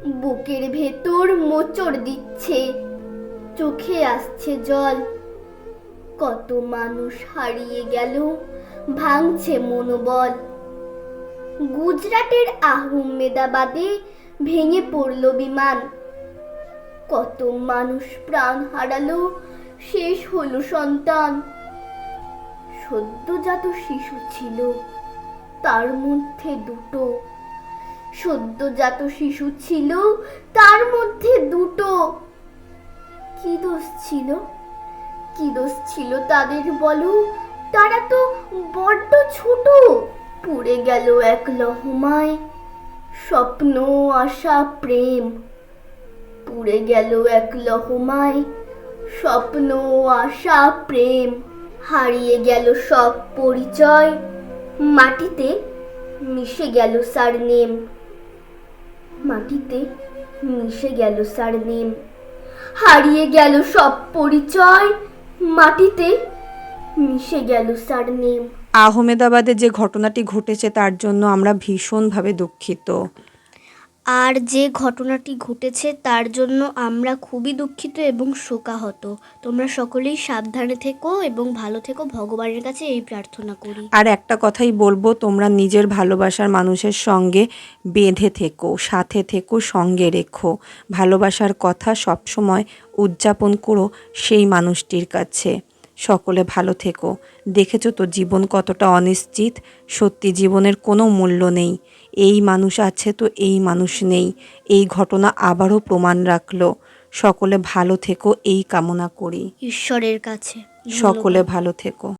বুকের ভেতর মোচড় দিচ্ছে, চোখে আসছে জল। কত মানুষ হারিয়ে গেল, ভাঙছে মনোবল। গুজরাটের আহমেদাবাদে ভেঙে পড়ল বিমান। কত মানুষ প্রাণ হারালো, শেষ হলো সন্তান। সদ্যজাত শিশু ছিল, তার মধ্যে দুটো। সদ্যজাত শিশু ছিল, তার মধ্যে দুটো। কি দোষ ছিল, কি দোষ ছিল তাদের বলো? তারা তো বড্ড ছোট। পুড়ে গেল এক লহমায় স্বপ্ন, আশা, প্রেম। পুড়ে গেল এক লহমায় স্বপ্ন, আশা, প্রেম। হারিয়ে গেল সব পরিচয়, মাটিতে মিশে গেল সারনেম। মাটিতে মিশে গেল সারনেম। হারিয়ে গেল সব পরিচয়, মাটিতে মিশে গেল সারনেম। আহমেদাবাদে যে ঘটনাটি ঘটেছে তার জন্য আমরা ভীষণভাবে দুঃখিত। আর যে ঘটনাটি ঘটেছে তার জন্য আমরা খুবই দুঃখিত এবং শোকাহত। তোমরা সকলেই সাবধানে থেকো এবং ভালো থেকো, ভগবানের কাছে এই প্রার্থনা করি। আর একটা কথাই বলবো, তোমরা নিজের ভালোবাসার মানুষের সঙ্গে বেঁধে থেকো, সাথে থেকো, সঙ্গে রেখো। ভালোবাসার কথা সবসময় উদযাপন করো সেই মানুষটির কাছে। সকলে ভালো থেকো। দেখেছো তো জীবন কতটা অনিশ্চিত। সত্যি জীবনের কোনো মূল্য নেই। এই মানুষ আছে তো এই মানুষ নেই। এই ঘটনা আবারও প্রমাণ রাখলো। সকলে ভালো থেকো এই কামনা করি। ঈশ্বরের কাছে সকলে ভালো থেকো।